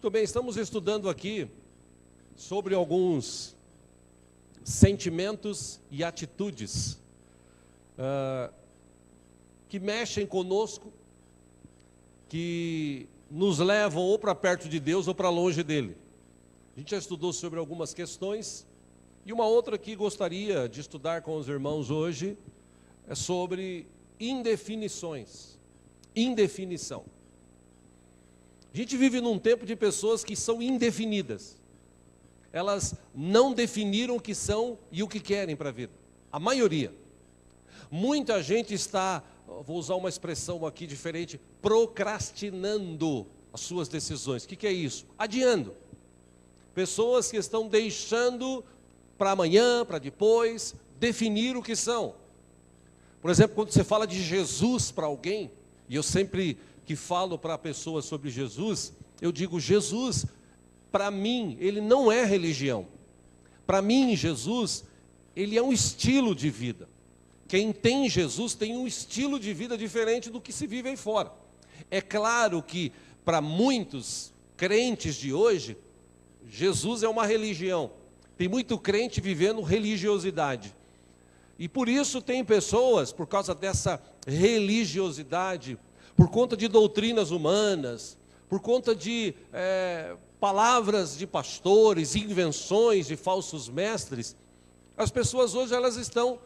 Muito bem, estamos estudando aqui sobre alguns sentimentos e atitudes que mexem conosco, que nos levam ou para perto de Deus ou para longe dele. A gente já estudou sobre algumas questões, e uma outra que gostaria de estudar com os irmãos hoje é sobre indefinições. Indefinição. A gente vive num tempo de pessoas que são indefinidas. Elas não definiram o que são e o que querem para a vida. A maioria. Muita gente está, vou usar uma expressão aqui diferente, procrastinando as suas decisões. O que é isso? Adiando. Pessoas que estão deixando para amanhã, para depois, definir o que são. Por exemplo, quando você fala de Jesus para alguém, e eu sempre que falo para pessoas sobre Jesus, eu digo, Jesus, para mim, ele não é religião. Para mim, Jesus, ele é um estilo de vida. Quem tem Jesus tem um estilo de vida diferente do que se vive aí fora. É claro que, para muitos crentes de hoje, Jesus é uma religião. Tem muito crente vivendo religiosidade. E por isso tem pessoas, por causa dessa religiosidade, por conta de doutrinas humanas, por conta de palavras de pastores, invenções de falsos mestres, as pessoas hoje elas estão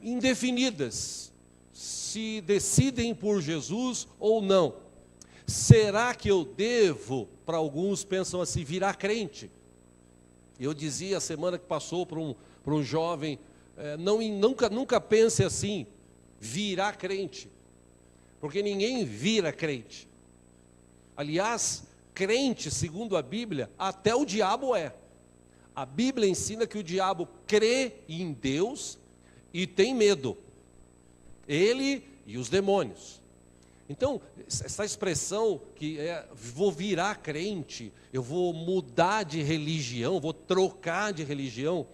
indefinidas, se decidem por Jesus ou não. Será que eu devo, para alguns pensam assim, virar crente? Eu dizia a semana que passou para um jovem, nunca pense assim, virar crente. Porque ninguém vira crente. Aliás, crente, segundo a Bíblia, até o diabo é. A Bíblia ensina que o diabo crê em Deus e tem medo. Ele e os demônios. Então, essa expressão que vou virar crente, eu vou mudar de religião, vou trocar de religião,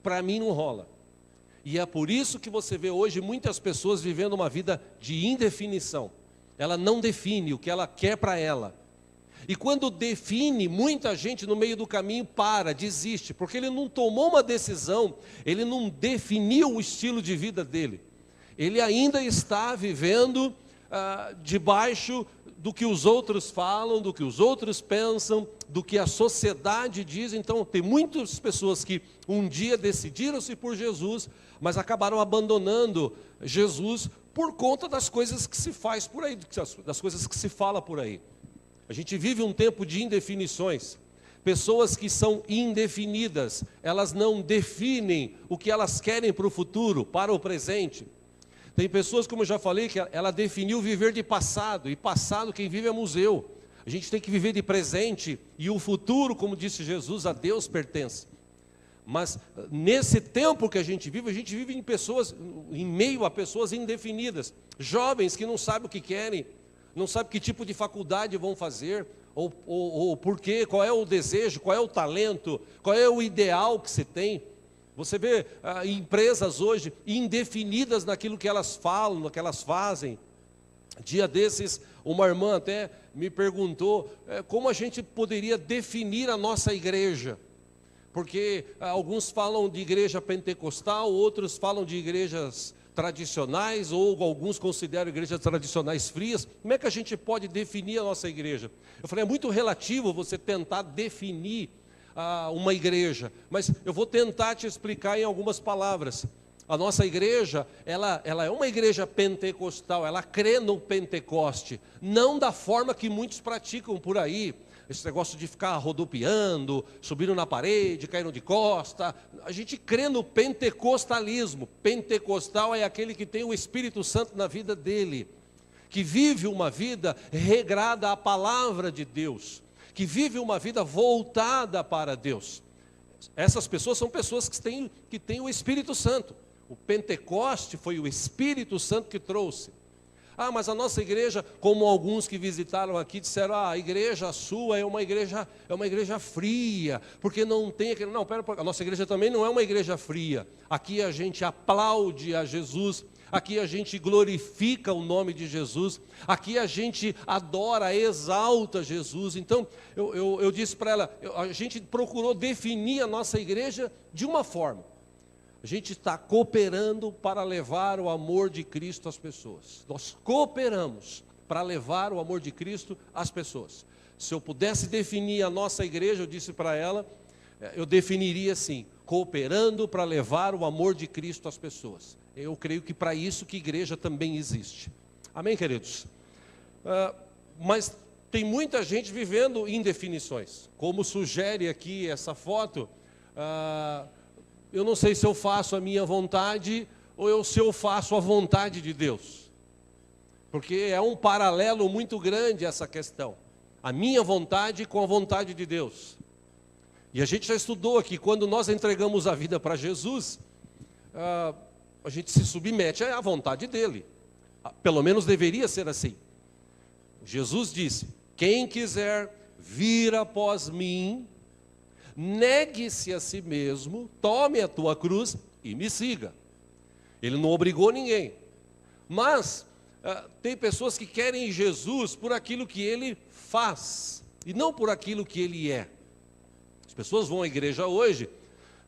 para mim não rola. E é por isso que você vê hoje muitas pessoas vivendo uma vida de indefinição. Ela não define o que ela quer para ela. E quando define, muita gente no meio do caminho desiste, porque ele não tomou uma decisão, ele não definiu o estilo de vida dele. Ele ainda está vivendo debaixo do que os outros falam, do que os outros pensam, do que a sociedade diz. Então, tem muitas pessoas que um dia decidiram-se por Jesus, mas acabaram abandonando Jesus por conta das coisas que se faz por aí, das coisas que se fala por aí. A gente vive um tempo de indefinições. Pessoas que são indefinidas, elas não definem o que elas querem para o futuro, para o presente. Tem pessoas, como eu já falei, que ela definiu viver de passado, e passado quem vive é museu. A gente tem que viver de presente, e o futuro, como disse Jesus, a Deus pertence. Mas nesse tempo que a gente vive em meio a pessoas indefinidas. Jovens que não sabem o que querem, não sabem que tipo de faculdade vão fazer, ou por quê, qual é o desejo, qual é o talento, qual é o ideal que se tem. Você vê empresas hoje indefinidas naquilo que elas falam, no que elas fazem. Dia desses, uma irmã até me perguntou como a gente poderia definir a nossa igreja. Porque alguns falam de igreja pentecostal, outros falam de igrejas tradicionais, ou alguns consideram igrejas tradicionais frias. Como é que a gente pode definir a nossa igreja? Eu falei, é muito relativo você tentar definir uma igreja, mas eu vou tentar te explicar em algumas palavras. A nossa igreja, ela é uma igreja pentecostal, ela crê no Pentecoste, não da forma que muitos praticam por aí, esse negócio de ficar rodopiando, subindo na parede, caindo de costa. A gente crê no pentecostalismo. Pentecostal é aquele que tem o Espírito Santo na vida dele, que vive uma vida regrada à palavra de Deus, que vive uma vida voltada para Deus. Essas pessoas são pessoas que têm o Espírito Santo. O Pentecoste foi o Espírito Santo que trouxe. Mas a nossa igreja, como alguns que visitaram aqui, disseram, a igreja sua é uma igreja fria, porque não tem aquele... Não, a nossa igreja também não é uma igreja fria. Aqui a gente aplaude a Jesus, aqui a gente glorifica o nome de Jesus, aqui a gente adora, exalta Jesus. Então, eu disse para ela, a gente procurou definir a nossa igreja de uma forma. A gente está cooperando para levar o amor de Cristo às pessoas. Nós cooperamos para levar o amor de Cristo às pessoas. Se eu pudesse definir a nossa igreja, eu disse para ela, eu definiria assim: cooperando para levar o amor de Cristo às pessoas. Eu creio que para isso que igreja também existe. Amém, queridos? Mas tem muita gente vivendo indefinições. Como sugere aqui essa foto, eu não sei se eu faço a minha vontade ou se eu faço a vontade de Deus. Porque é um paralelo muito grande essa questão. A minha vontade com a vontade de Deus. E a gente já estudou aqui, quando nós entregamos a vida para Jesus, a gente se submete à vontade dele. Pelo menos deveria ser assim. Jesus disse: quem quiser vir após mim, negue-se a si mesmo, tome a tua cruz e me siga. Ele não obrigou ninguém. Mas tem pessoas que querem Jesus por aquilo que ele faz, e não por aquilo que ele é. As pessoas vão à igreja hoje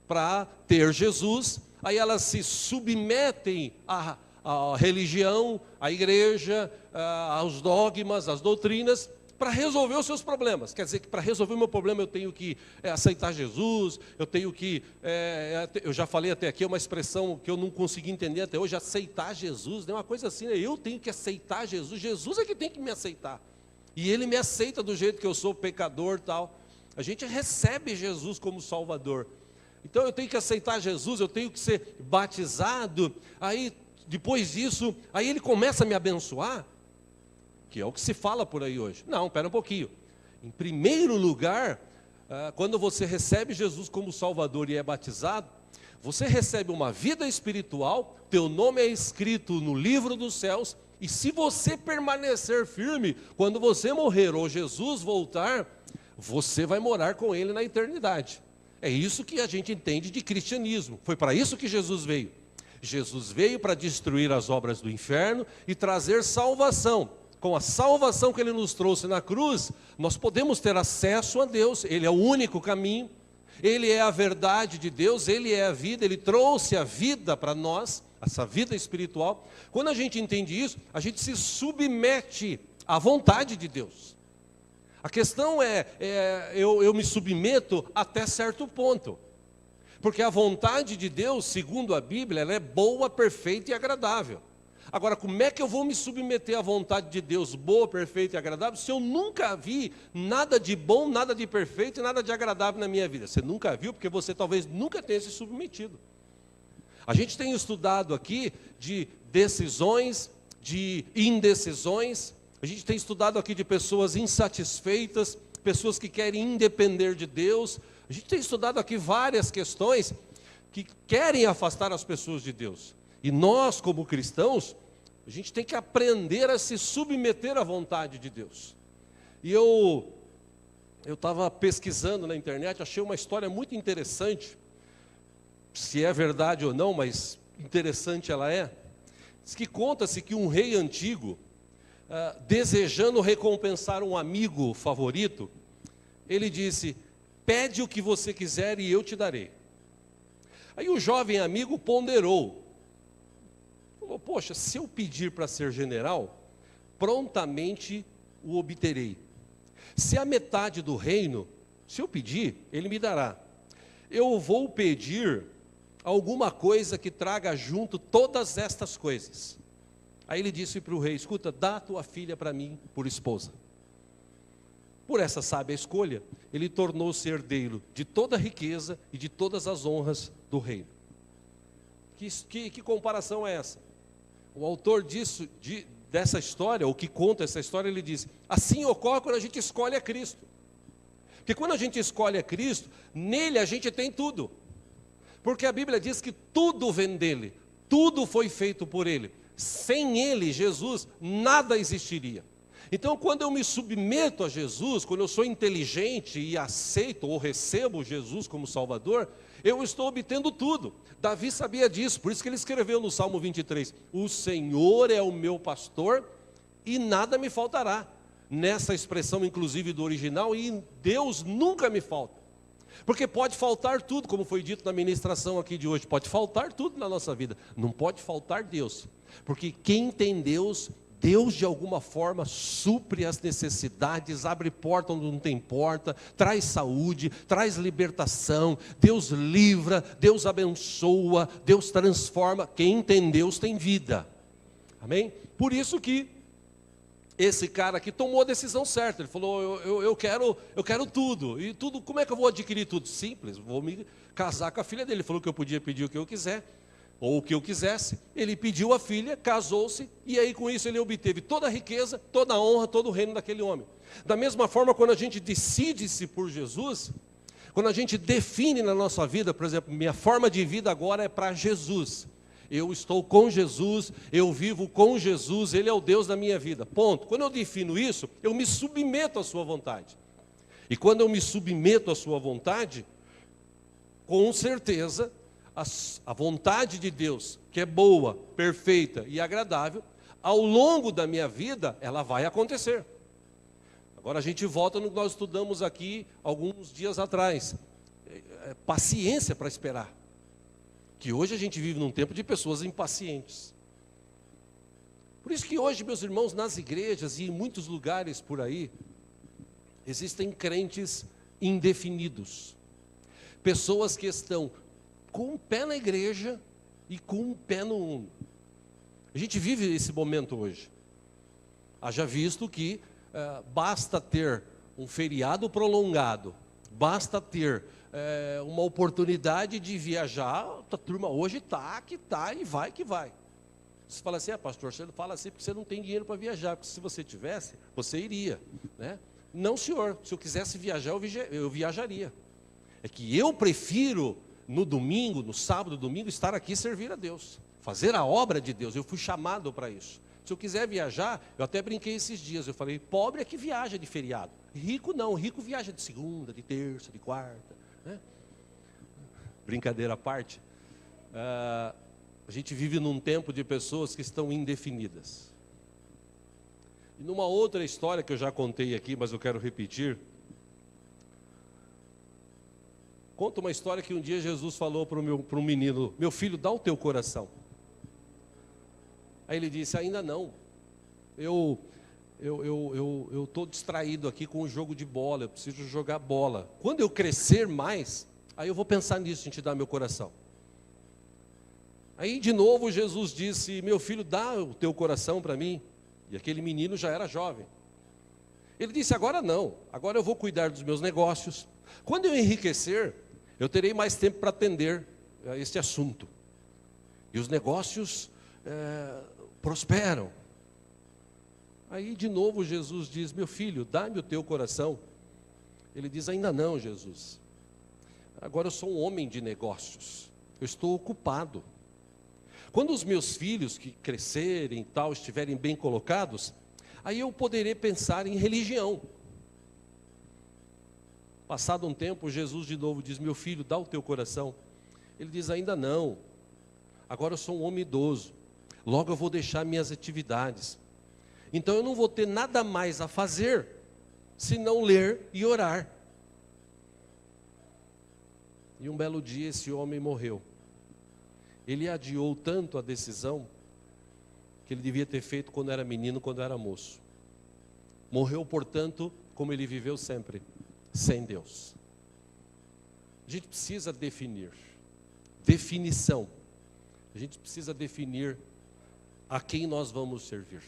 para ter Jesus, aí elas se submetem à religião, à igreja, aos dogmas, às doutrinas, para resolver os seus problemas. Quer dizer que para resolver o meu problema eu tenho que aceitar Jesus, eu tenho que, eu já falei até aqui, é uma expressão que eu não consegui entender até hoje, aceitar Jesus, né? Uma coisa assim, né? Eu tenho que aceitar Jesus, Jesus é que tem que me aceitar. E ele me aceita do jeito que eu sou, pecador e tal. A gente recebe Jesus como Salvador. Então eu tenho que aceitar Jesus, eu tenho que ser batizado. Aí depois disso, aí ele começa a me abençoar, que é o que se fala por aí hoje. Não, espera um pouquinho. Em primeiro lugar, quando você recebe Jesus como Salvador e é batizado, você recebe uma vida espiritual, teu nome é escrito no livro dos céus, e se você permanecer firme, quando você morrer ou Jesus voltar, você vai morar com ele na eternidade. É isso que a gente entende de cristianismo. Foi para isso que Jesus veio. Jesus veio para destruir as obras do inferno e trazer salvação. Com a salvação que ele nos trouxe na cruz, nós podemos ter acesso a Deus. Ele é o único caminho, ele é a verdade de Deus, ele é a vida, ele trouxe a vida para nós, essa vida espiritual. Quando a gente entende isso, a gente se submete à vontade de Deus. A questão eu me submeto até certo ponto. Porque a vontade de Deus, segundo a Bíblia, ela é boa, perfeita e agradável. Agora, como é que eu vou me submeter à vontade de Deus, boa, perfeita e agradável, se eu nunca vi nada de bom, nada de perfeito e nada de agradável na minha vida? Você nunca viu, porque você talvez nunca tenha se submetido. A gente tem estudado aqui de decisões, de indecisões. A gente tem estudado aqui de pessoas insatisfeitas, pessoas que querem independer de Deus. A gente tem estudado aqui várias questões que querem afastar as pessoas de Deus. E nós, como cristãos, a gente tem que aprender a se submeter à vontade de Deus. E eu estava pesquisando na internet, achei uma história muito interessante. Se é verdade ou não, mas interessante ela é. Diz que conta-se que um rei antigo, desejando recompensar um amigo favorito, ele disse: pede o que você quiser e eu te darei. Aí o jovem amigo ponderou. Falou: poxa, se eu pedir para ser general, prontamente o obterei. Se a metade do reino, se eu pedir, ele me dará. Eu vou pedir alguma coisa que traga junto todas estas coisas. Aí ele disse para o rei: escuta, dá a tua filha para mim por esposa. Por essa sábia escolha, ele tornou-se herdeiro de toda a riqueza e de todas as honras do reino. Que comparação é essa? O autor dessa história, ou que conta essa história, ele diz: assim ocorre quando a gente escolhe a Cristo. Porque quando a gente escolhe a Cristo, nele a gente tem tudo. Porque a Bíblia diz que tudo vem dele, tudo foi feito por ele. Sem ele, Jesus, nada existiria. Então, quando eu me submeto a Jesus, quando eu sou inteligente e aceito ou recebo Jesus como Salvador, eu estou obtendo tudo. Davi sabia disso, por isso que ele escreveu no Salmo 23, o Senhor é o meu pastor e nada me faltará. Nessa expressão, inclusive, do original, e Deus nunca me falta. Porque pode faltar tudo, como foi dito na ministração aqui de hoje, pode faltar tudo na nossa vida, não pode faltar Deus. Porque quem tem Deus, Deus de alguma forma supre as necessidades, abre porta onde não tem porta, traz saúde, traz libertação, Deus livra, Deus abençoa, Deus transforma. Quem tem Deus tem vida. Amém? Por isso que esse cara aqui tomou a decisão certa. Ele falou, eu quero tudo. E tudo, como é que eu vou adquirir tudo? Simples, vou me casar com a filha dele. Ele falou que eu podia pedir o que eu quiser, ou o que eu quisesse. Ele pediu a filha, casou-se, e aí com isso ele obteve toda a riqueza, toda a honra, todo o reino daquele homem. Da mesma forma, quando a gente decide-se por Jesus, quando a gente define na nossa vida, por exemplo, minha forma de vida agora é para Jesus. Eu estou com Jesus, eu vivo com Jesus, Ele é o Deus da minha vida, ponto. Quando eu defino isso, eu me submeto à sua vontade. E quando eu me submeto à sua vontade, com certeza, a vontade de Deus, que é boa, perfeita e agradável, ao longo da minha vida, ela vai acontecer. Agora a gente volta no que nós estudamos aqui alguns dias atrás. Paciência para esperar. Que hoje a gente vive num tempo de pessoas impacientes. Por isso que hoje, meus irmãos, nas igrejas e em muitos lugares por aí, existem crentes indefinidos. Pessoas que estão com um pé na igreja e com um pé no mundo. A gente vive esse momento hoje. Haja visto que basta ter um feriado prolongado, basta ter uma oportunidade de viajar, a turma hoje está que está e vai que vai. Você fala assim, pastor, você não fala assim porque você não tem dinheiro para viajar, porque se você tivesse, você iria, né? Não, senhor, se eu quisesse viajar, eu viajaria. É que eu prefiro no domingo, no sábado, domingo, estar aqui e servir a Deus, fazer a obra de Deus. Eu fui chamado para isso. Se eu quiser viajar, eu até brinquei esses dias, eu falei, pobre é que viaja de feriado, rico não, rico viaja de segunda, de terça, de quarta, né? Brincadeira à parte, a gente vive num tempo de pessoas que estão indefinidas. E numa outra história que eu já contei aqui, mas eu quero repetir, conta uma história que um dia Jesus falou para um menino, meu filho, dá o teu coração. Aí ele disse, ainda não, eu estou distraído aqui com o jogo de bola, eu preciso jogar bola. Quando eu crescer mais, aí eu vou pensar nisso, em te dar meu coração. Aí de novo Jesus disse, meu filho, dá o teu coração para mim. E aquele menino já era jovem. Ele disse, agora não, agora eu vou cuidar dos meus negócios. Quando eu enriquecer, eu terei mais tempo para atender a este assunto. E os negócios prosperam. Aí de novo Jesus diz, meu filho, dá-me o teu coração. Ele diz, ainda não, Jesus. Agora eu sou um homem de negócios. Eu estou ocupado. Quando os meus filhos que crescerem e tal, estiverem bem colocados, aí eu poderei pensar em religião. Passado um tempo, Jesus de novo diz, meu filho, dá o teu coração. Ele diz, ainda não. Agora eu sou um homem idoso. Logo eu vou deixar minhas atividades. Então eu não vou ter nada mais a fazer, senão ler e orar. E um belo dia esse homem morreu. Ele adiou tanto a decisão, que ele devia ter feito quando era menino, quando era moço. Morreu, portanto, como ele viveu sempre, sem Deus. A gente precisa definir. Definição. A gente precisa definir a quem nós vamos servir.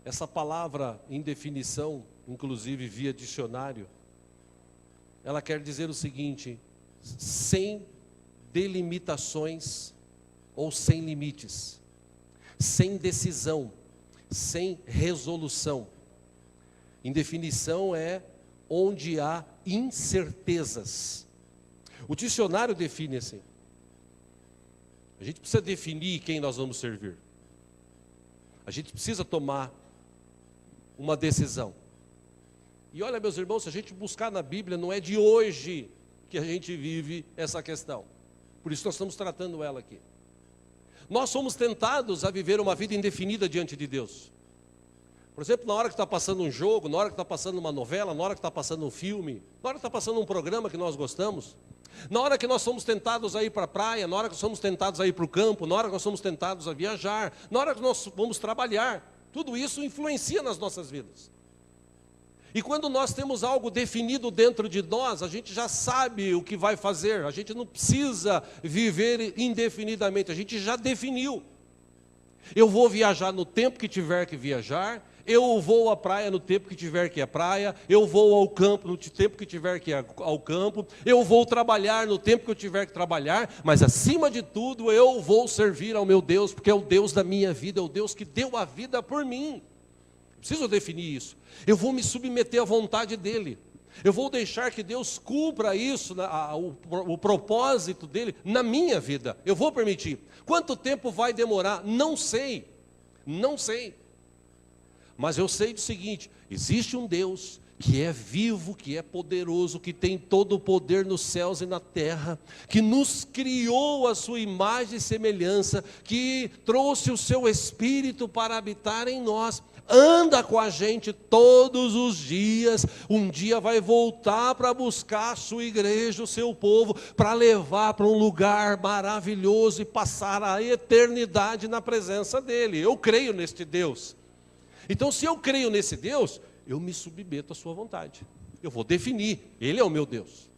Essa palavra indefinição, inclusive via dicionário, ela quer dizer o seguinte, sem delimitações ou sem limites, sem decisão, sem resolução. Indefinição é onde há incertezas. O dicionário define assim. A gente precisa definir quem nós vamos servir. A gente precisa tomar uma decisão. E olha, meus irmãos, se a gente buscar na Bíblia, não é de hoje que a gente vive essa questão. Por isso nós estamos tratando ela aqui. Nós somos tentados a viver uma vida indefinida diante de Deus. Por exemplo, na hora que está passando um jogo, na hora que está passando uma novela, na hora que está passando um filme, na hora que está passando um programa que nós gostamos, na hora que nós somos tentados a ir para a praia, na hora que somos tentados a ir para o campo, na hora que nós somos tentados a viajar, na hora que nós vamos trabalhar, tudo isso influencia nas nossas vidas. E quando nós temos algo definido dentro de nós, a gente já sabe o que vai fazer, a gente não precisa viver indefinidamente, a gente já definiu. Eu vou viajar no tempo que tiver que viajar, eu vou à praia no tempo que tiver que ir à praia, eu vou ao campo no tempo que tiver que ir ao campo, eu vou trabalhar no tempo que eu tiver que trabalhar, mas acima de tudo eu vou servir ao meu Deus, porque é o Deus da minha vida, é o Deus que deu a vida por mim. Preciso definir isso. Eu vou me submeter à vontade dEle. Eu vou deixar que Deus cumpra isso, o propósito dEle na minha vida. Eu vou permitir. Quanto tempo vai demorar? Não sei. Não sei. Mas eu sei do seguinte, existe um Deus que é vivo, que é poderoso, que tem todo o poder nos céus e na terra, que nos criou a sua imagem e semelhança, que trouxe o seu Espírito para habitar em nós, anda com a gente todos os dias, um dia vai voltar para buscar a sua igreja, o seu povo, para levar para um lugar maravilhoso e passar a eternidade na presença dEle. Eu creio neste Deus. Então, se eu creio nesse Deus, eu me submeto à sua vontade. Eu vou definir, Ele é o meu Deus.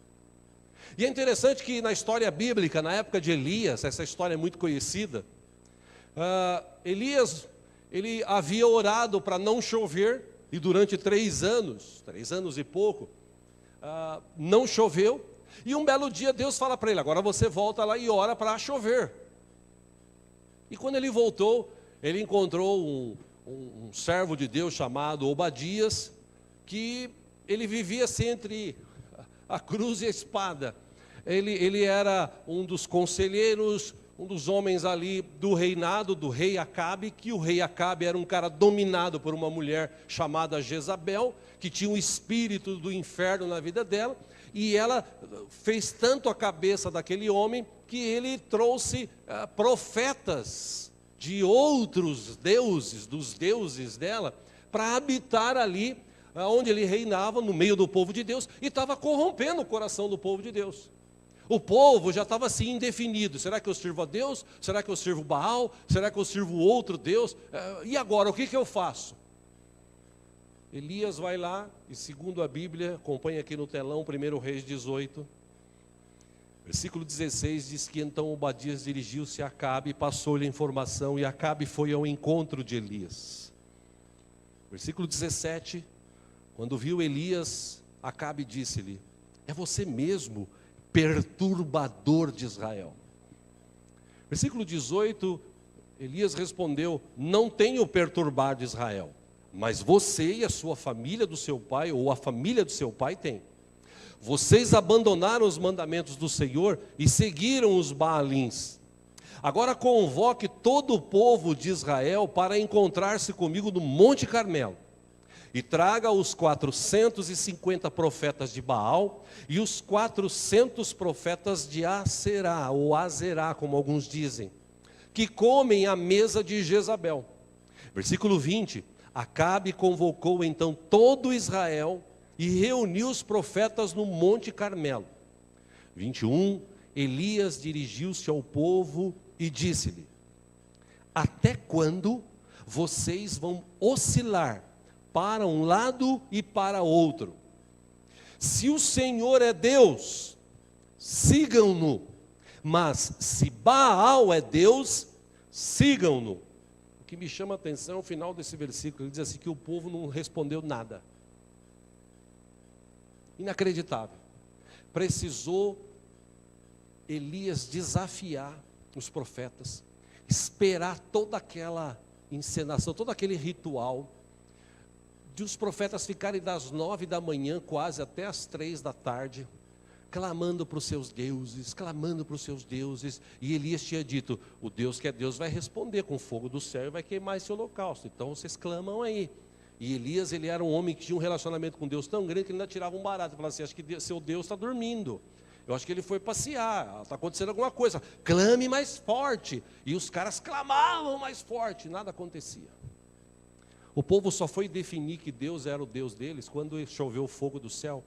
E é interessante que na história bíblica, na época de Elias, essa história é muito conhecida, Elias, ele havia orado para não chover, e durante 3 anos e pouco, não choveu, e um belo dia Deus fala para ele, agora você volta lá e ora para chover. E quando ele voltou, ele encontrou um servo de Deus chamado Obadias, que ele vivia assim entre a cruz e a espada. Ele era um dos conselheiros, um dos homens ali do reinado do rei Acabe, que o rei Acabe era um cara dominado por uma mulher chamada Jezabel, que tinha um espírito do inferno na vida dela, e ela fez tanto a cabeça daquele homem, que ele trouxe profetas de outros deuses, dos deuses dela, para habitar ali, onde ele reinava, no meio do povo de Deus, e estava corrompendo o coração do povo de Deus. O povo já estava assim indefinido, será que eu sirvo a Deus? Será que eu sirvo Baal? Será que eu sirvo outro Deus? E agora, o que eu faço? Elias vai lá, e segundo a Bíblia, acompanha aqui no telão, 1 Reis 18, versículo 16, diz que então Obadias dirigiu-se a Acabe e passou-lhe a informação, e Acabe foi ao encontro de Elias. Versículo 17, quando viu Elias, Acabe disse-lhe, é você mesmo, perturbador de Israel. Versículo 18, Elias respondeu, não tenho perturbado Israel, mas você e a sua família do seu pai, ou a família do seu pai tem. Vocês abandonaram os mandamentos do Senhor e seguiram os Baalins. Agora convoque todo o povo de Israel para encontrar-se comigo no Monte Carmelo. E traga os 450 profetas de Baal e os 400 profetas de Aserá, ou Azerá, como alguns dizem, que comem à mesa de Jezabel. Versículo 20, Acabe convocou então todo Israel e reuniu os profetas no Monte Carmelo. 21, Elias dirigiu-se ao povo e disse-lhe, até quando vocês vão oscilar para um lado e para outro? Se o Senhor é Deus, sigam-no, mas se Baal é Deus, sigam-no. O que me chama a atenção é o final desse versículo, ele diz assim que o povo não respondeu nada. Inacreditável. Precisou Elias desafiar os profetas, esperar toda aquela encenação, todo aquele ritual, de os profetas ficarem das 9 da manhã quase até as 3 da tarde, clamando para os seus deuses, clamando para os seus deuses. E Elias tinha dito, o Deus que é Deus vai responder com fogo do céu e vai queimar esse holocausto. Então vocês clamam aí. E Elias, ele era um homem que tinha um relacionamento com Deus tão grande que ele ainda tirava um barato. Ele falava assim, acho que seu Deus está dormindo. Eu acho que ele foi passear, está acontecendo alguma coisa. Clame mais forte. E os caras clamavam mais forte, nada acontecia. O povo só foi definir que Deus era o Deus deles quando choveu o fogo do céu,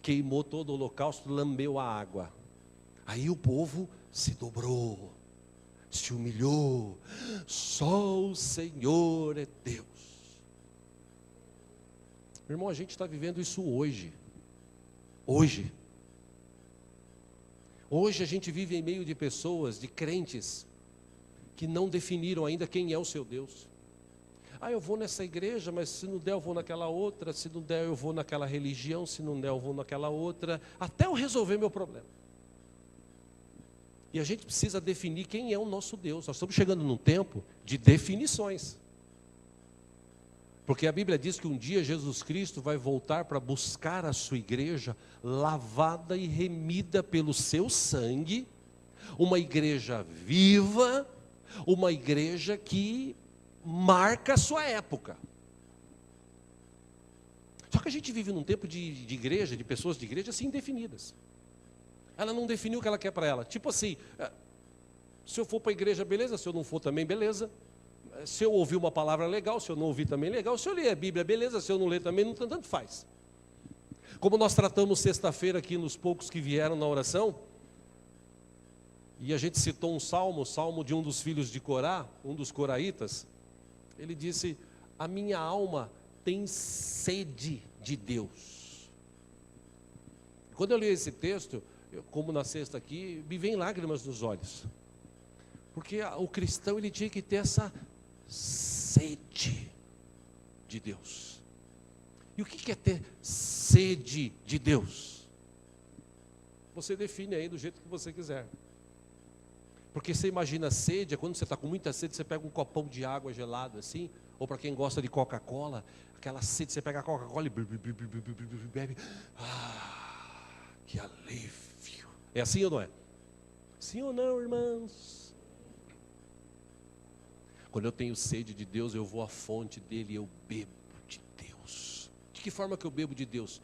queimou todo o holocausto, lambeu a água. Aí o povo se dobrou, se humilhou. Só o Senhor é Deus. Irmão, a gente está vivendo isso hoje. Hoje a gente vive em meio de pessoas, de crentes, que não definiram ainda quem é o seu Deus. Eu vou nessa igreja, mas se não der eu vou naquela outra, se não der eu vou naquela religião, se não der eu vou naquela outra, até eu resolver meu problema. E a gente precisa definir quem é o nosso Deus. Nós estamos chegando num tempo de definições. Porque a Bíblia diz que um dia Jesus Cristo vai voltar para buscar a sua igreja, lavada e remida pelo seu sangue, uma igreja viva, uma igreja que marca a sua época. Só que a gente vive num tempo de igreja, de pessoas de igreja assim indefinidas. Ela não definiu o que ela quer para ela. Tipo assim, se eu for para a igreja, beleza, se eu não for também, beleza. Se eu ouvir uma palavra legal, se eu não ouvir também, legal. Se eu ler a Bíblia, beleza, se eu não ler também, não tanto faz. Como nós tratamos sexta-feira aqui nos poucos que vieram na oração, e a gente citou um salmo, o salmo de um dos filhos de Corá, um dos coraitas. Ele disse, a minha alma tem sede de Deus. Quando eu li esse texto, como na sexta aqui, me vem lágrimas nos olhos. Porque o cristão, ele tinha que ter essa sede de Deus. E o que é ter sede de Deus? Você define aí do jeito que você quiser. Porque você imagina sede, quando você está com muita sede, você pega um copão de água gelado assim, ou para quem gosta de Coca-Cola, aquela sede, você pega a Coca-Cola e bebe. Que alívio. É assim ou não é? Sim ou não, irmãos? Quando eu tenho sede de Deus, eu vou à fonte dele e eu bebo de Deus. De que forma que eu bebo de Deus?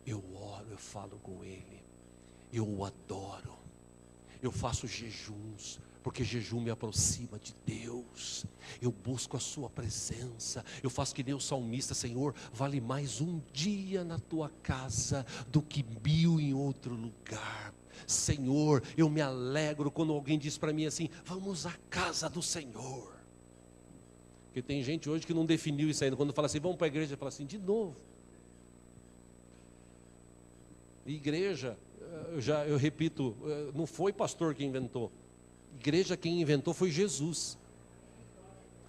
Eu oro, eu falo com ele, eu o adoro. Eu faço jejuns, porque jejum me aproxima de Deus. Eu busco a sua presença. Eu faço que nem o salmista, Senhor, vale mais um dia na tua casa do que 1000 em outro lugar. Senhor, eu me alegro quando alguém diz para mim assim, vamos à casa do Senhor. Porque tem gente hoje que não definiu isso ainda. Quando fala assim, vamos para a igreja, fala assim, de novo. Igreja, eu repito, não foi pastor que inventou. Igreja quem inventou foi Jesus.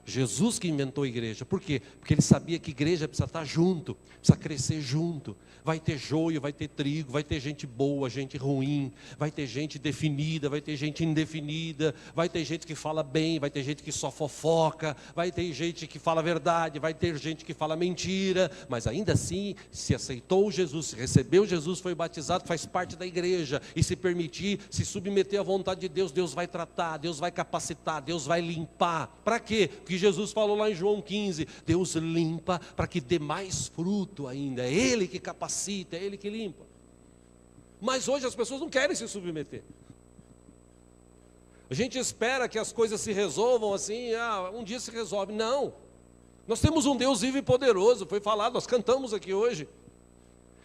Jesus que inventou a igreja. Por quê? Porque ele sabia que igreja precisa estar junto, precisa crescer junto. Vai ter joio, vai ter trigo, vai ter gente boa, gente ruim, vai ter gente definida, vai ter gente indefinida, vai ter gente que fala bem, vai ter gente que só fofoca, vai ter gente que fala verdade, vai ter gente que fala mentira, mas ainda assim, se aceitou Jesus, se recebeu Jesus, foi batizado, faz parte da igreja, e se permitir, se submeter à vontade de Deus, Deus vai tratar, Deus vai capacitar, Deus vai limpar. Para quê? Porque Jesus falou lá em João 15, Deus limpa para que dê mais fruto ainda, é Ele que capacita, é Ele que limpa. Mas hoje as pessoas não querem se submeter. A gente espera que as coisas se resolvam assim, um dia se resolve. Não, nós temos um Deus vivo e poderoso, foi falado, nós cantamos aqui hoje.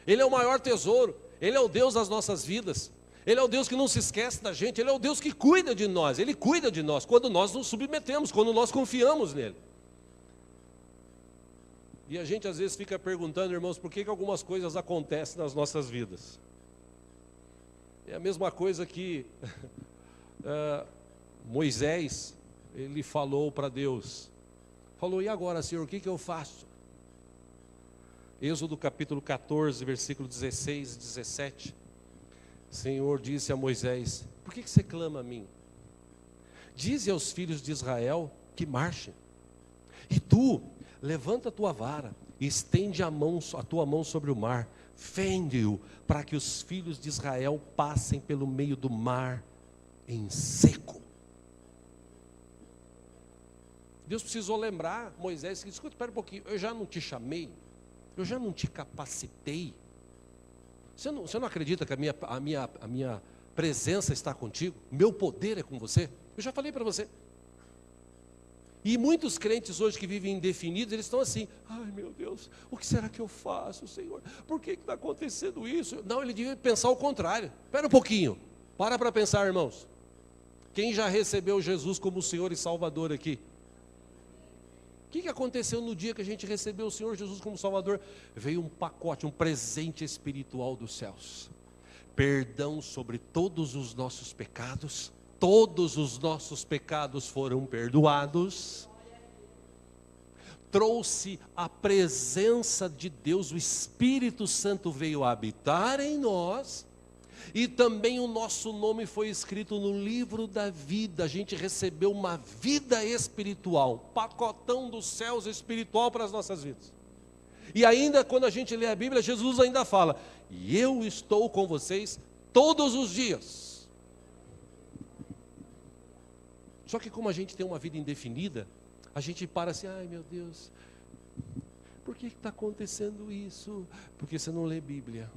Ele é o maior tesouro, Ele é o Deus das nossas vidas. Ele é o Deus que não se esquece da gente, Ele é o Deus que cuida de nós, Ele cuida de nós, quando nós nos submetemos, quando nós confiamos nele. E a gente às vezes fica perguntando, irmãos, por que algumas coisas acontecem nas nossas vidas? É a mesma coisa que Moisés, ele falou para Deus, falou, e agora, Senhor, o que eu faço? Êxodo capítulo 14, versículo 16 e 17. O Senhor disse a Moisés, por que você clama a mim? Dize aos filhos de Israel que marchem. E tu, levanta a tua vara e estende a tua mão sobre o mar, fende-o, para que os filhos de Israel passem pelo meio do mar em seco. Deus precisou lembrar Moisés, que escuta, espera um pouquinho, eu já não te chamei, eu já não te capacitei. Você não acredita que a minha presença está contigo? Meu poder é com você? Eu já falei para você. E muitos crentes hoje que vivem indefinidos, eles estão assim, ai meu Deus, o que será que eu faço, Senhor? Por que está acontecendo isso? Não, ele devia pensar o contrário. Espera um pouquinho, para pensar, irmãos. Quem já recebeu Jesus como Senhor e Salvador aqui? O que aconteceu no dia que a gente recebeu o Senhor Jesus como Salvador? Veio um pacote, um presente espiritual dos céus. Perdão sobre todos os nossos pecados. Todos os nossos pecados foram perdoados. Trouxe a presença de Deus, o Espírito Santo veio habitar em nós. E também o nosso nome foi escrito no livro da vida. A gente recebeu uma vida espiritual, pacotão dos céus espiritual para as nossas vidas. E ainda quando a gente lê a Bíblia, Jesus ainda fala, e eu estou com vocês todos os dias. Só que como a gente tem uma vida indefinida, a gente para assim, ai meu Deus, por que está acontecendo isso? Porque você não lê Bíblia.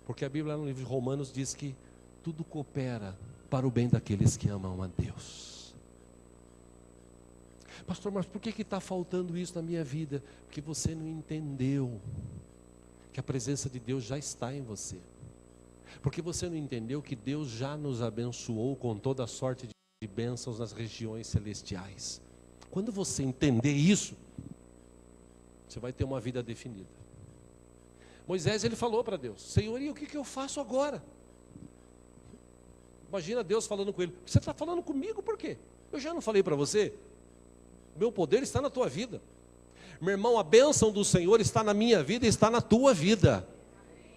Porque a Bíblia no livro de Romanos diz que tudo coopera para o bem daqueles que amam a Deus. Pastor, mas por que está faltando isso na minha vida? Porque você não entendeu que a presença de Deus já está em você. Porque você não entendeu que Deus já nos abençoou com toda a sorte de bênçãos nas regiões celestiais. Quando você entender isso, você vai ter uma vida definida. Moisés, ele falou para Deus, Senhor, e o que eu faço agora? Imagina Deus falando com ele, você está falando comigo por quê? Eu já não falei para você? Meu poder está na tua vida. Meu irmão, a bênção do Senhor está na minha vida e está na tua vida.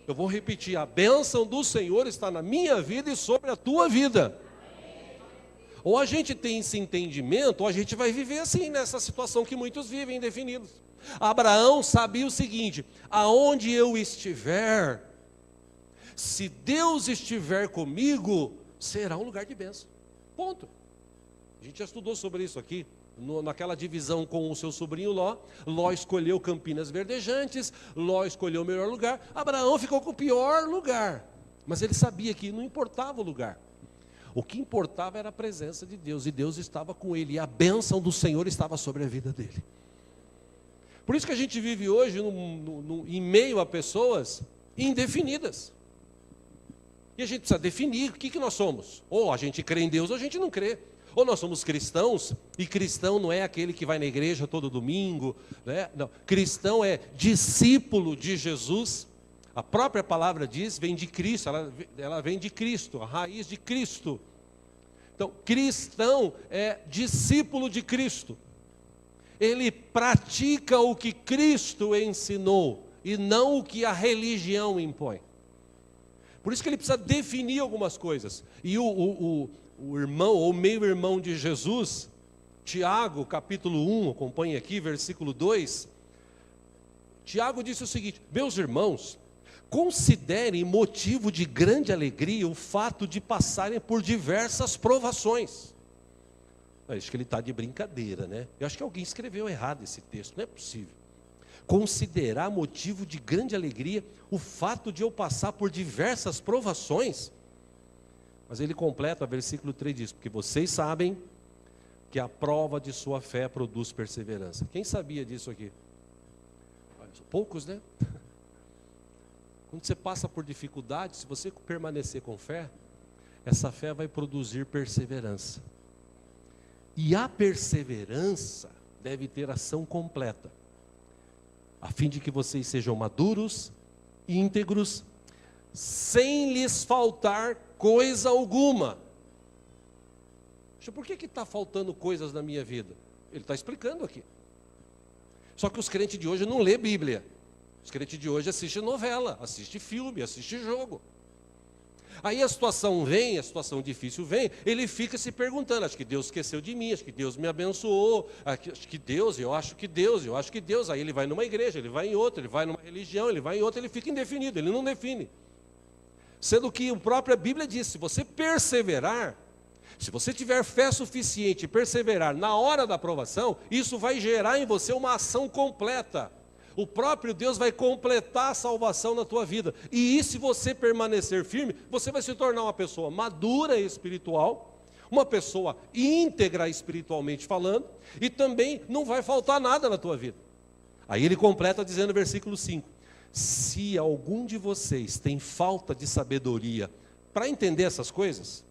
Eu vou repetir, a bênção do Senhor está na minha vida e sobre a tua vida. Ou a gente tem esse entendimento, ou a gente vai viver assim, nessa situação que muitos vivem, indefinidos. Abraão sabia o seguinte, aonde eu estiver, se Deus estiver comigo, será um lugar de bênção. Ponto. A gente já estudou sobre isso aqui, naquela divisão com o seu sobrinho Ló. Ló escolheu Campinas Verdejantes, Ló escolheu o melhor lugar, Abraão ficou com o pior lugar. Mas ele sabia que não importava o lugar. O que importava era a presença de Deus, e Deus estava com ele, e a bênção do Senhor estava sobre a vida dele. Por isso que a gente vive hoje em meio a pessoas indefinidas. E a gente precisa definir o que nós somos. Ou a gente crê em Deus ou a gente não crê. Ou nós somos cristãos, e cristão não é aquele que vai na igreja todo domingo, né? Não. Cristão é discípulo de Jesus. A própria palavra diz, vem de Cristo, ela vem de Cristo, a raiz de Cristo. Então, cristão é discípulo de Cristo. Ele pratica o que Cristo ensinou e não o que a religião impõe. Por isso que ele precisa definir algumas coisas. E o irmão, ou meio-irmão de Jesus, Tiago, capítulo 1, acompanhe aqui, versículo 2. Tiago disse o seguinte, meus irmãos, considerem motivo de grande alegria o fato de passarem por diversas provações. Acho que ele está de brincadeira, né? Eu acho que alguém escreveu errado esse texto, não é possível. Considerar motivo de grande alegria o fato de eu passar por diversas provações. Mas ele completa, versículo 3 diz, porque vocês sabem que a prova de sua fé produz perseverança. Quem sabia disso aqui? Poucos, né? Quando você passa por dificuldade, se você permanecer com fé, essa fé vai produzir perseverança. E a perseverança deve ter ação completa, a fim de que vocês sejam maduros, íntegros, sem lhes faltar coisa alguma. Por que está faltando coisas na minha vida? Ele está explicando aqui. Só que os crentes de hoje não lê Bíblia. Os crentes de hoje assistem novela, assistem filme, assistem jogo. Aí a situação vem, a situação difícil vem, ele fica se perguntando, acho que Deus esqueceu de mim, acho que Deus me abençoou, acho que Deus, eu acho que Deus, eu acho que Deus. Aí ele vai numa igreja, ele vai em outra, ele vai numa religião, ele vai em outra, ele fica indefinido, ele não define. Sendo que a própria Bíblia diz, se você perseverar, se você tiver fé suficiente e perseverar na hora da aprovação, isso vai gerar em você uma ação completa. O próprio Deus vai completar a salvação na tua vida. E se você permanecer firme, você vai se tornar uma pessoa madura espiritual, uma pessoa íntegra espiritualmente falando, e também não vai faltar nada na tua vida. Aí ele completa dizendo no versículo 5, se algum de vocês tem falta de sabedoria para entender essas coisas,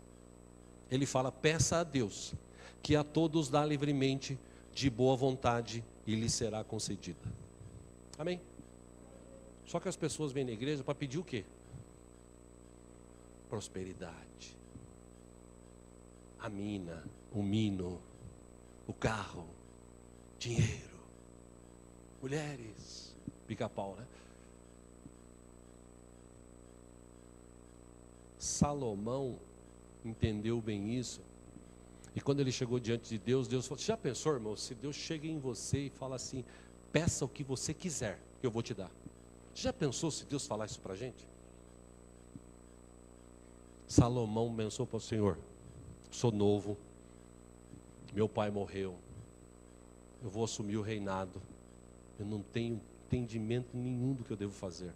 ele fala, peça a Deus, que a todos dá livremente, de boa vontade, e lhe será concedida. Amém? Só que as pessoas vêm na igreja para pedir o quê? Prosperidade. A mina, o mino, o carro, dinheiro, mulheres, pica-pau, né? Salomão entendeu bem isso. E quando ele chegou diante de Deus, Deus falou, já pensou, irmão, se Deus chega em você e fala assim, peça o que você quiser, que eu vou te dar. Já pensou se Deus falar isso para a gente? Salomão pensou para o Senhor, sou novo, meu pai morreu, eu vou assumir o reinado, eu não tenho entendimento nenhum do que eu devo fazer.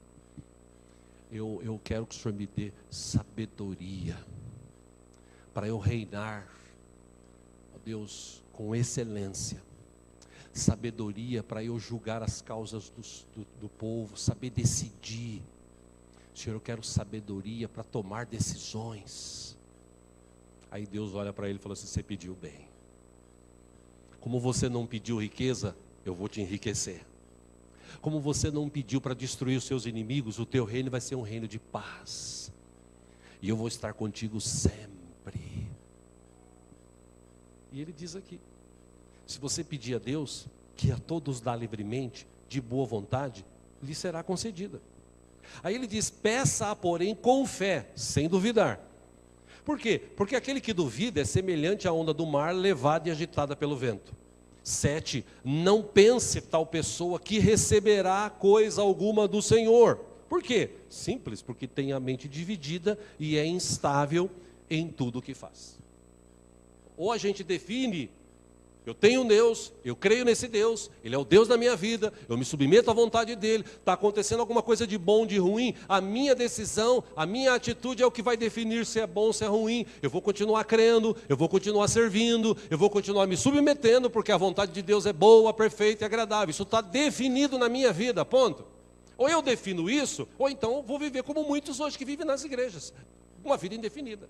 Eu quero que o Senhor me dê sabedoria, para eu reinar, ó Deus, com excelência. Sabedoria para eu julgar as causas do povo, saber decidir. Senhor, eu quero sabedoria para tomar decisões. Aí Deus olha para ele e fala assim, você pediu bem. Como você não pediu riqueza, eu vou te enriquecer. Como você não pediu para destruir os seus inimigos, o teu reino vai ser um reino de paz. E eu vou estar contigo sempre. E ele diz aqui, se você pedir a Deus, que a todos dá livremente, de boa vontade, lhe será concedida. Aí ele diz, peça, porém, com fé, sem duvidar. Por quê? Porque aquele que duvida é semelhante à onda do mar, levada e agitada pelo vento. 7, não pense tal pessoa que receberá coisa alguma do Senhor. Por quê? Simples, porque tem a mente dividida e é instável em tudo o que faz. Ou a gente define, eu tenho um Deus, eu creio nesse Deus, Ele é o Deus da minha vida, eu me submeto à vontade dEle, está acontecendo alguma coisa de bom, de ruim, a minha decisão, a minha atitude é o que vai definir se é bom, se é ruim. Eu vou continuar crendo, eu vou continuar servindo, eu vou continuar me submetendo, porque a vontade de Deus é boa, perfeita e agradável. Isso está definido na minha vida, ponto. Ou eu defino isso, ou então vou viver como muitos hoje que vivem nas igrejas, uma vida indefinida.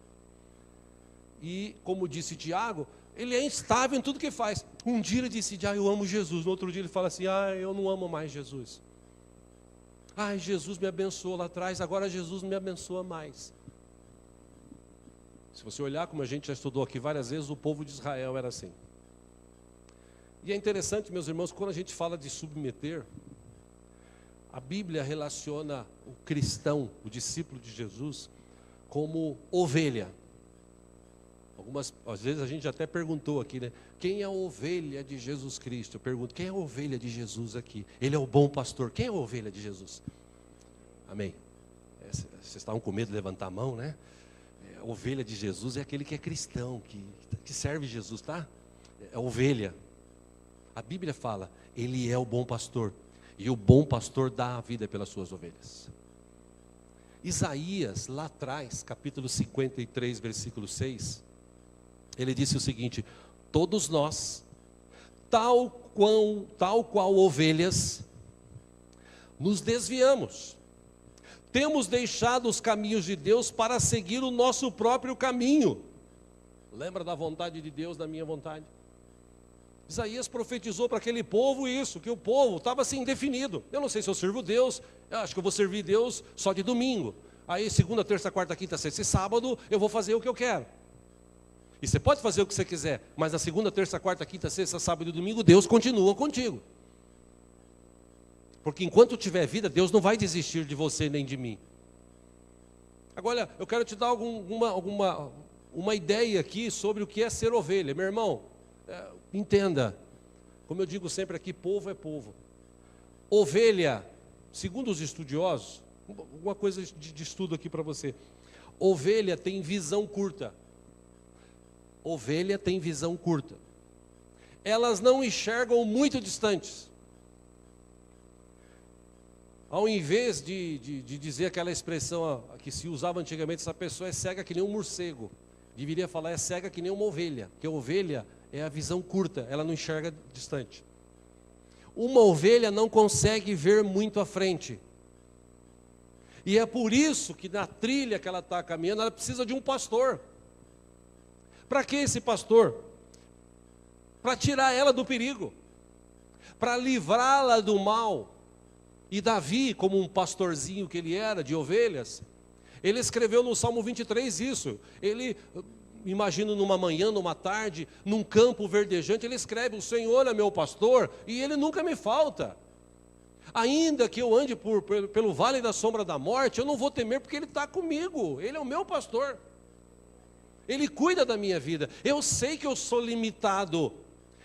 E como disse Tiago, ele é instável em tudo que faz. Um dia ele disse, eu amo Jesus. No outro dia ele fala assim, eu não amo mais Jesus. Jesus me abençoou lá atrás, agora Jesus não me abençoa mais. Se você olhar, como a gente já estudou aqui várias vezes, o povo de Israel era assim. E é interessante, meus irmãos, quando a gente fala de submeter, a Bíblia relaciona o cristão, o discípulo de Jesus, como ovelha. Às vezes a gente até perguntou aqui, né? Quem é a ovelha de Jesus Cristo? Eu pergunto, quem é a ovelha de Jesus aqui? Ele é o bom pastor. Quem é a ovelha de Jesus? Amém. Vocês estavam com medo de levantar a mão, né? A ovelha de Jesus é aquele que é cristão, que serve Jesus, tá? É a ovelha. A Bíblia fala, Ele é o bom pastor. E o bom pastor dá a vida pelas suas ovelhas. Isaías, lá atrás, capítulo 53, versículo 6... ele disse o seguinte, todos nós, tal qual ovelhas, nos desviamos, temos deixado os caminhos de Deus para seguir o nosso próprio caminho. Lembra da vontade de Deus, da minha vontade? Isaías profetizou para aquele povo isso, que o povo estava assim, indefinido. Eu não sei se eu sirvo Deus, eu acho que eu vou servir Deus só de domingo. Aí segunda, terça, quarta, quinta, sexta e sábado, eu vou fazer o que eu quero. E você pode fazer o que você quiser, mas na segunda, terça, quarta, quinta, sexta, sábado e domingo, Deus continua contigo. Porque enquanto tiver vida, Deus não vai desistir de você nem de mim. Agora, eu quero te dar uma ideia aqui sobre o que é ser ovelha. Meu irmão, entenda, como eu digo sempre aqui, povo é povo. Ovelha, segundo os estudiosos, uma coisa de estudo aqui para você. Ovelha tem visão curta. Ovelha tem visão curta. Elas não enxergam muito distantes. Ao invés de dizer aquela expressão que se usava antigamente, essa pessoa é cega que nem um morcego. Deveria falar é cega que nem uma ovelha. Porque a ovelha é a visão curta, ela não enxerga distante. Uma ovelha não consegue ver muito à frente. E é por isso que na trilha que ela está caminhando, ela precisa de um pastor. Para que esse pastor? Para tirar ela do perigo. Para livrá-la do mal. E Davi, como um pastorzinho que ele era, de ovelhas, ele escreveu no Salmo 23 isso. Ele, imagino numa manhã, numa tarde, num campo verdejante, ele escreve, o Senhor é meu pastor e ele nunca me falta. Ainda que eu ande pelo vale da sombra da morte, eu não vou temer porque ele está comigo, ele é o meu pastor. Ele cuida da minha vida. Eu sei que eu sou limitado.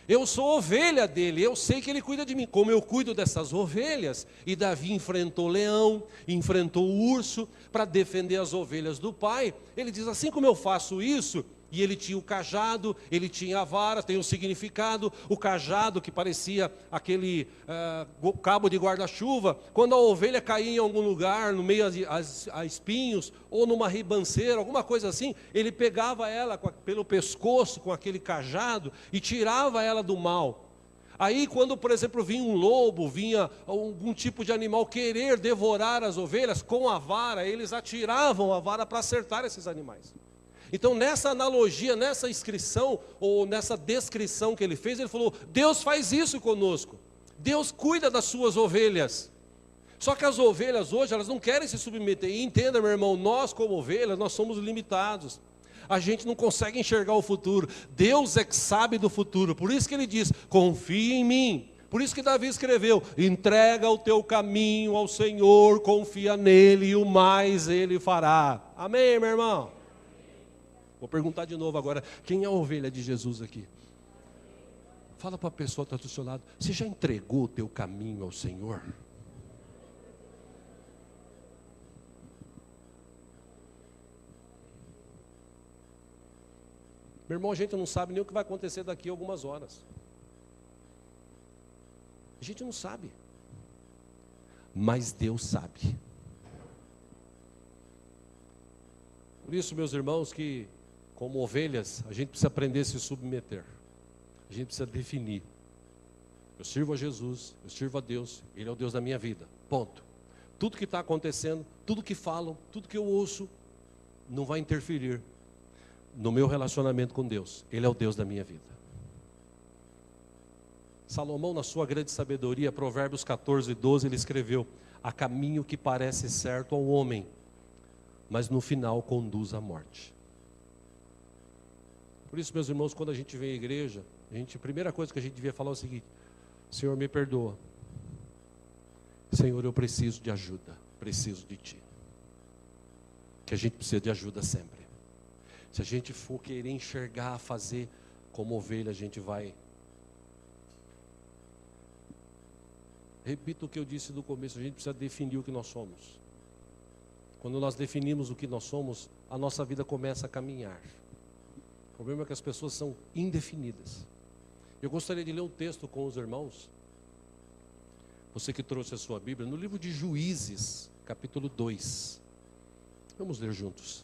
Eu sou ovelha dele, eu sei que ele cuida de mim, como eu cuido dessas ovelhas. E Davi enfrentou o leão, enfrentou o urso, para defender as ovelhas do pai. Ele diz, assim como eu faço isso, e ele tinha o cajado, ele tinha a vara, tem um significado, o cajado que parecia aquele cabo de guarda-chuva, quando a ovelha caía em algum lugar, no meio a espinhos, ou numa ribanceira, alguma coisa assim, ele pegava ela pelo pescoço com aquele cajado e tirava ela do mal. Aí quando, por exemplo, vinha um lobo, vinha algum tipo de animal querer devorar as ovelhas, com a vara, eles atiravam a vara para acertar esses animais. Então nessa analogia, nessa inscrição, ou nessa descrição que ele fez, ele falou, Deus faz isso conosco. Deus cuida das suas ovelhas. Só que as ovelhas hoje, elas não querem se submeter. E entenda, meu irmão, nós como ovelhas, nós somos limitados. A gente não consegue enxergar o futuro. Deus é que sabe do futuro. Por isso que ele diz, confia em mim. Por isso que Davi escreveu, entrega o teu caminho ao Senhor, confia nele e o mais ele fará. Amém, meu irmão? Vou perguntar de novo agora, quem é a ovelha de Jesus aqui? Fala para a pessoa que está do seu lado, você já entregou o teu caminho ao Senhor? Meu irmão, a gente não sabe nem o que vai acontecer daqui a algumas horas. A gente não sabe. Mas Deus sabe. Por isso, meus irmãos, que como ovelhas, a gente precisa aprender a se submeter. A gente precisa definir. Eu sirvo a Jesus, eu sirvo a Deus, Ele é o Deus da minha vida. Ponto. Tudo que está acontecendo, tudo que falam, tudo que eu ouço, não vai interferir no meu relacionamento com Deus. Ele é o Deus da minha vida. Salomão, na sua grande sabedoria, Provérbios 14, 12, ele escreveu, há caminho que parece certo ao homem, mas no final conduz à morte. Por isso, meus irmãos, quando a gente vem à igreja, a primeira coisa que a gente devia falar é o seguinte, Senhor, me perdoa. Senhor, eu preciso de ajuda, preciso de Ti. Que a gente precisa de ajuda sempre. Se a gente for querer enxergar, fazer como ovelha, a gente vai. Repito o que eu disse no começo, a gente precisa definir o que nós somos. Quando nós definimos o que nós somos, a nossa vida começa a caminhar. O problema é que as pessoas são indefinidas. Eu gostaria de ler um texto com os irmãos. Você que trouxe a sua Bíblia, no livro de Juízes, capítulo 2. Vamos ler juntos.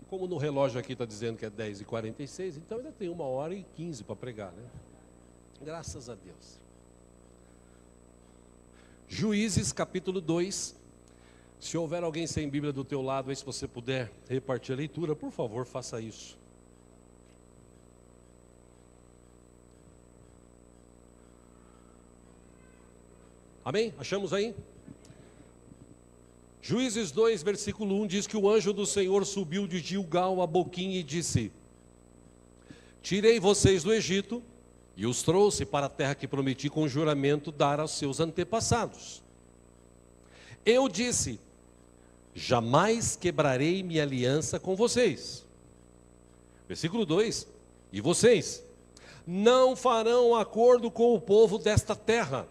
Como no relógio aqui está dizendo que é 10h46, então ainda tem 1h15 para pregar, né? Graças a Deus. Juízes capítulo 2. Se houver alguém sem Bíblia do teu lado, aí se você puder repartir a leitura, por favor, faça isso. Amém? Achamos aí? Juízes 2, versículo 1 diz que o anjo do Senhor subiu de Gilgal a Boquim e disse: tirei vocês do Egito e os trouxe para a terra que prometi com juramento dar aos seus antepassados. Eu disse: jamais quebrarei minha aliança com vocês. Versículo 2: e vocês não farão acordo com o povo desta terra,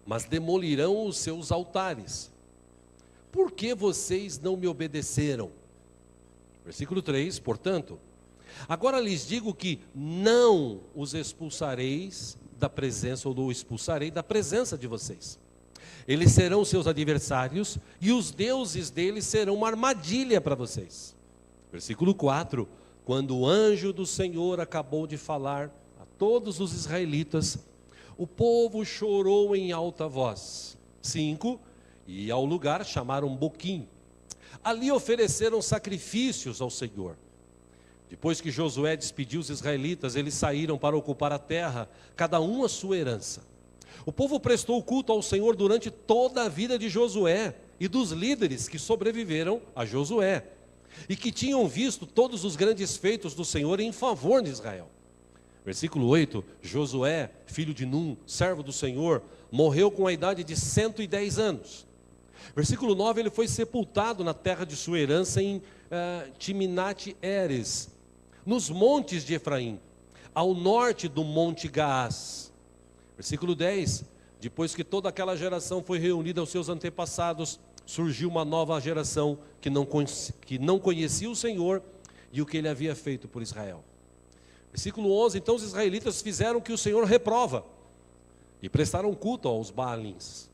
mas demolirão os seus altares. Por que vocês não me obedeceram? Versículo 3: portanto, agora lhes digo que não os expulsareis da presença, ou não expulsarei da presença de vocês. Eles serão seus adversários, e os deuses deles serão uma armadilha para vocês. Versículo 4: quando o anjo do Senhor acabou de falar a todos os israelitas, o povo chorou em alta voz. 5: e ao lugar chamaram Boquim. Ali ofereceram sacrifícios ao Senhor. Depois que Josué despediu os israelitas, eles saíram para ocupar a terra, cada um a sua herança. O povo prestou culto ao Senhor durante toda a vida de Josué e dos líderes que sobreviveram a Josué, e que tinham visto todos os grandes feitos do Senhor em favor de Israel. Versículo 8: Josué, filho de Num, servo do Senhor, morreu com a idade de 110 anos. Versículo 9: ele foi sepultado na terra de sua herança em Timnat-Heres, nos montes de Efraim, ao norte do monte Gaás. Versículo 10: depois que toda aquela geração foi reunida aos seus antepassados, surgiu uma nova geração que não conhecia o Senhor e o que ele havia feito por Israel. Versículo 11: então os israelitas fizeram o que o Senhor reprova e prestaram culto aos Baalins.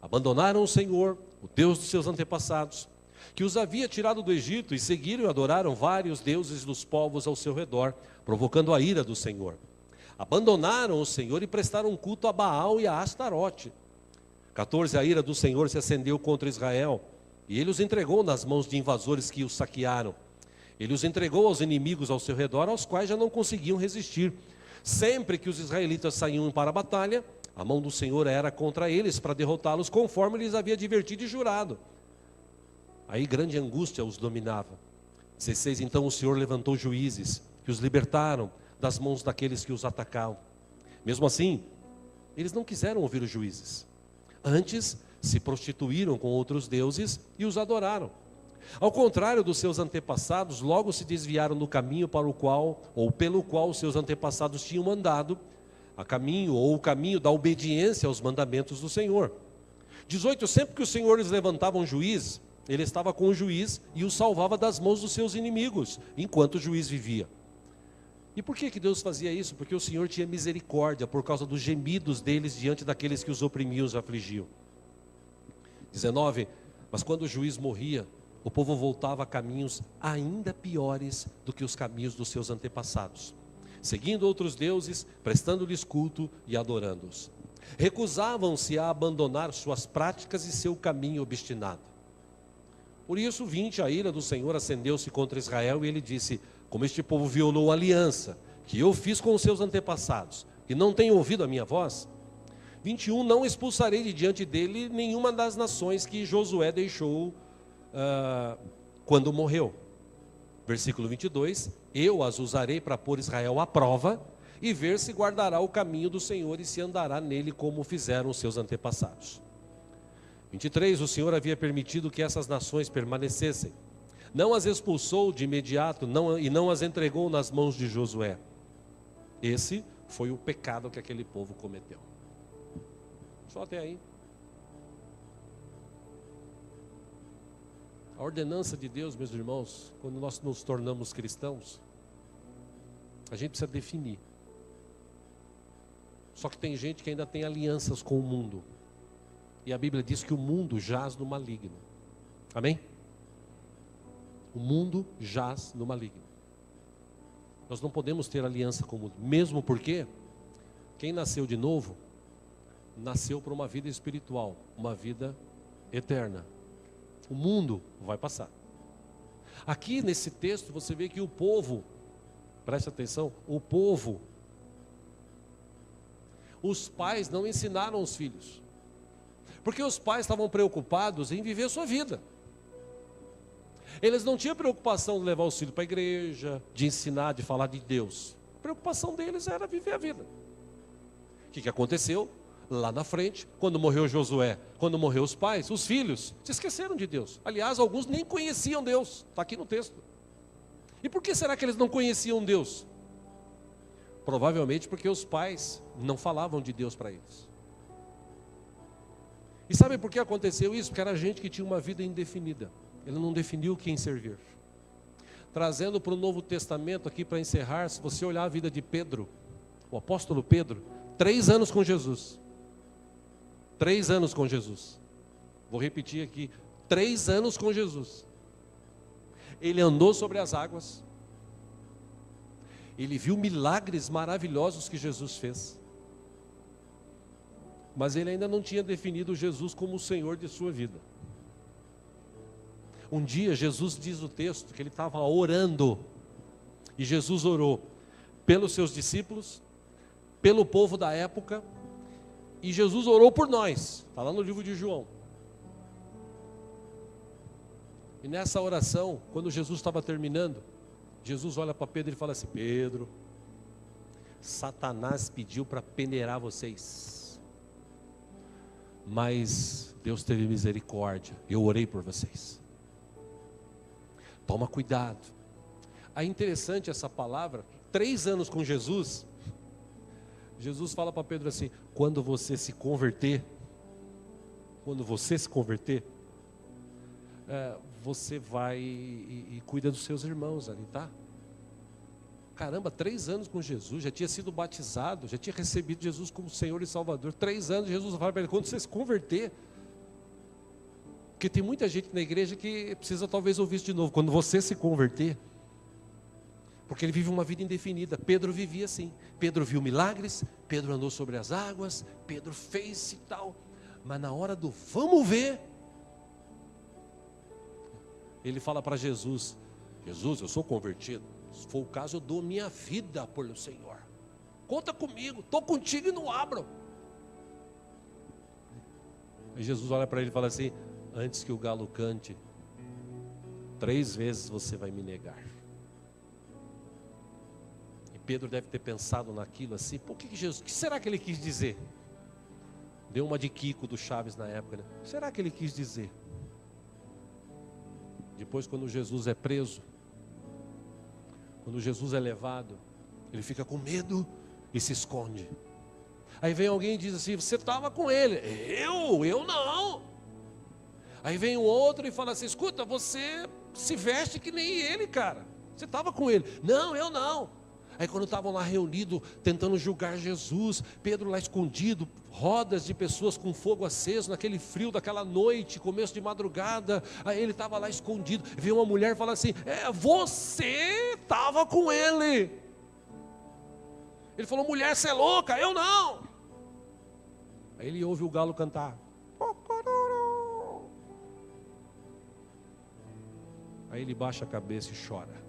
Abandonaram o Senhor, o Deus dos seus antepassados, que os havia tirado do Egito, e seguiram e adoraram vários deuses dos povos ao seu redor, provocando a ira do Senhor. Abandonaram o Senhor e prestaram culto a Baal e a Astarote. 14: a ira do Senhor se acendeu contra Israel, e ele os entregou nas mãos de invasores que os saquearam. Ele os entregou aos inimigos ao seu redor, aos quais já não conseguiam resistir. Sempre que os israelitas saíam para a batalha, a mão do Senhor era contra eles para derrotá-los, conforme lhes havia advertido e jurado. Aí grande angústia os dominava. 16: então o Senhor levantou juízes, que os libertaram das mãos daqueles que os atacavam. Mesmo assim, eles não quiseram ouvir os juízes. Antes, se prostituíram com outros deuses e os adoraram. Ao contrário dos seus antepassados, logo se desviaram do caminho para o qual, ou pelo qual os seus antepassados tinham andado, o caminho da obediência aos mandamentos do Senhor. 18: sempre que o Senhor lhes levantava um juiz, ele estava com o juiz e o salvava das mãos dos seus inimigos, enquanto o juiz vivia. E por que Deus fazia isso? Porque o Senhor tinha misericórdia por causa dos gemidos deles diante daqueles que os oprimiam e os afligiam. 19: mas quando o juiz morria, o povo voltava a caminhos ainda piores do que os caminhos dos seus antepassados, seguindo outros deuses, prestando-lhes culto e adorando-os. Recusavam-se a abandonar suas práticas e seu caminho obstinado. Por isso, 20, a ira do Senhor acendeu-se contra Israel, e ele disse: como este povo violou a aliança que eu fiz com os seus antepassados, e não tem ouvido a minha voz. 21, não expulsarei de diante dele nenhuma das nações que Josué deixou quando morreu. Versículo 22, eu as usarei para pôr Israel à prova, e ver se guardará o caminho do Senhor, e se andará nele como fizeram os seus antepassados. 23, o Senhor havia permitido que essas nações permanecessem. Não as expulsou de imediato, e não as entregou nas mãos de Josué. Esse foi o pecado que aquele povo cometeu. Só até aí. A ordenança de Deus, meus irmãos, quando nós nos tornamos cristãos, a gente precisa definir. Só que tem gente que ainda tem alianças com o mundo. E a Bíblia diz que o mundo jaz no maligno. Amém? O mundo jaz no maligno. Nós não podemos ter aliança com o mundo. Mesmo porque quem nasceu de novo, nasceu para uma vida espiritual, uma vida eterna. O mundo vai passar. Aqui nesse texto você vê que o povo, preste atenção, o povo, os pais não ensinaram os filhos. Porque os pais estavam preocupados em viver a sua vida. Eles não tinham preocupação de levar os filhos para a igreja, de ensinar, de falar de Deus. A preocupação deles era viver a vida. O que aconteceu? Lá na frente, quando morreu Josué, quando morreu os pais, os filhos se esqueceram de Deus. Aliás, alguns nem conheciam Deus, está aqui no texto. E por que será que eles não conheciam Deus? Provavelmente porque os pais não falavam de Deus para eles. E sabe por que aconteceu isso? Porque era gente que tinha uma vida indefinida. Ele não definiu quem servir. Trazendo para o Novo Testamento aqui para encerrar, se você olhar a vida de Pedro, o apóstolo Pedro, 3 anos com Jesus. 3 anos com Jesus. Vou repetir aqui, 3 anos com Jesus. Ele andou sobre as águas. Ele viu milagres maravilhosos que Jesus fez. Mas ele ainda não tinha definido Jesus como o Senhor de sua vida. Um dia Jesus diz o texto que ele estava orando. E Jesus orou pelos seus discípulos, pelo povo da época. E Jesus orou por nós. Está lá no livro de João. E nessa oração, quando Jesus estava terminando, Jesus olha para Pedro e fala assim: Pedro, Satanás pediu para peneirar vocês, mas Deus teve misericórdia, eu orei por vocês. Toma cuidado. É interessante essa palavra, 3 anos com Jesus, Jesus fala para Pedro assim: quando você se converter, você vai e cuida dos seus irmãos ali, tá? Caramba, 3 anos com Jesus, já tinha sido batizado, já tinha recebido Jesus como Senhor e Salvador. 3 anos, Jesus fala para ele: quando você se converter, porque tem muita gente na igreja que precisa talvez ouvir isso de novo, quando você se converter, porque ele vive uma vida indefinida. Pedro vivia assim, Pedro viu milagres, Pedro andou sobre as águas, Pedro fez e tal, mas na hora do vamos ver, ele fala para Jesus: Jesus, eu sou convertido, se for o caso eu dou minha vida por o Senhor, conta comigo, estou contigo e não abro. Aí Jesus olha para ele e fala assim: antes que o galo cante, 3 vezes você vai me negar. E Pedro deve ter pensado naquilo assim: por que Jesus, o que será que ele quis dizer? Deu uma de Kiko do Chaves na época, né? O que será que ele quis dizer? Depois, quando Jesus é preso, quando Jesus é levado, ele fica com medo e se esconde. Aí vem alguém e diz assim: você estava com ele. Eu não. Aí vem um outro e fala assim: escuta, você se veste que nem ele, cara, você estava com ele. Não, eu não. Aí quando estavam lá reunidos, tentando julgar Jesus, Pedro lá escondido, rodas de pessoas com fogo aceso, naquele frio daquela noite, começo de madrugada, aí ele estava lá escondido, veio uma mulher e fala assim: você estava com ele. Ele falou: mulher, você é louca, eu não. Aí ele ouve o galo cantar. Aí ele baixa a cabeça e chora.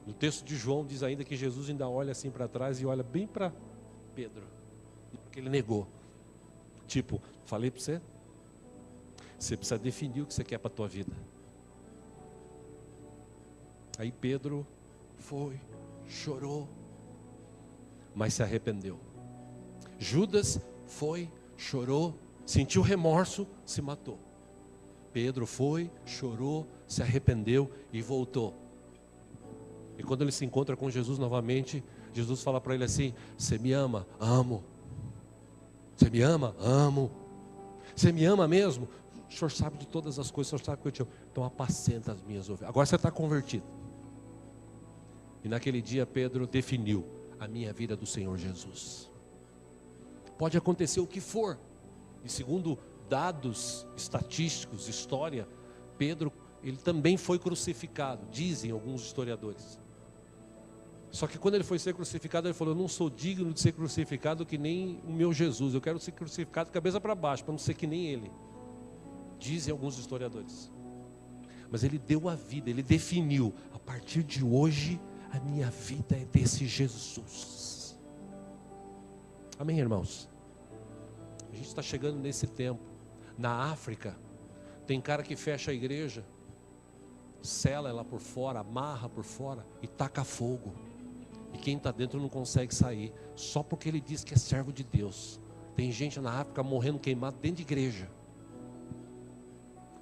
No texto de João diz ainda que Jesus ainda olha assim para trás e olha bem para Pedro, porque ele negou. Tipo, falei para você, você precisa definir o que você quer para a tua vida. Aí Pedro foi, chorou, mas se arrependeu. Judas foi, chorou, sentiu remorso, se matou. Pedro foi, chorou, se arrependeu e voltou. E quando ele se encontra com Jesus novamente, Jesus fala para ele assim: você me ama? Amo. Você me ama? Amo. Você me ama mesmo? O Senhor sabe de todas as coisas, o Senhor sabe que eu te amo. Então apacenta as minhas ovelhas. Agora você está convertido. E naquele dia Pedro definiu: a minha vida é do Senhor Jesus. Pode acontecer o que for. E segundo dados estatísticos, história, Pedro, ele também foi crucificado, dizem alguns historiadores. Só que quando ele foi ser crucificado, ele falou: eu não sou digno de ser crucificado que nem o meu Jesus, eu quero ser crucificado de cabeça para baixo, para não ser que nem ele. Dizem alguns historiadores. Mas ele deu a vida, ele definiu: a partir de hoje, a minha vida é desse Jesus. Amém, irmãos? A gente está chegando nesse tempo. Na África, Tem cara que fecha a igreja, sela ela por fora, amarra por fora e taca fogo. E quem está dentro não consegue sair, só porque ele diz que é servo de Deus. Tem gente na África morrendo queimado dentro de igreja.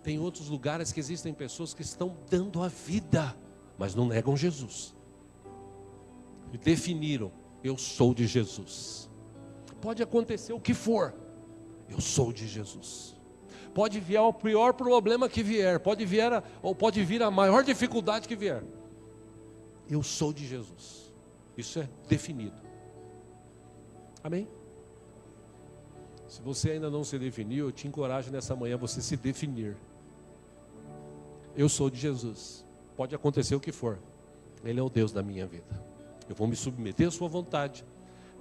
Tem outros lugares que existem pessoas que estão dando a vida, mas não negam Jesus. E definiram, eu sou de Jesus. Pode acontecer o que for, eu sou de Jesus. Pode vir o pior problema que vier, pode vir a maior dificuldade que vier. Eu sou de Jesus. Isso é definido. Amém? Se você ainda não se definiu, eu te encorajo nessa manhã a você se definir. Eu sou de Jesus. Pode acontecer o que for. Ele é o Deus da minha vida. Eu vou me submeter à sua vontade,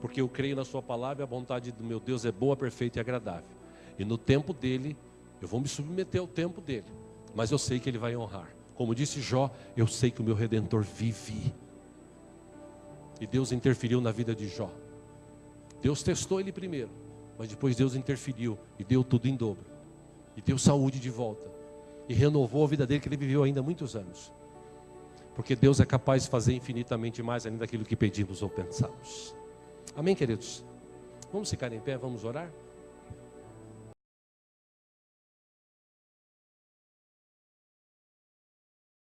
porque eu creio na sua palavra e a vontade do meu Deus é boa, perfeita e agradável. E no tempo dele, eu vou me submeter ao tempo dele. Mas eu sei que ele vai honrar. Como disse Jó, eu sei que o meu Redentor vive. E Deus interferiu na vida de Jó. Deus testou ele primeiro, mas depois Deus interferiu e deu tudo em dobro. E deu saúde de volta. E renovou a vida dele, que ele viveu ainda muitos anos. Porque Deus é capaz de fazer infinitamente mais além daquilo que pedimos ou pensamos. Amém, queridos? Vamos ficar em pé, vamos orar?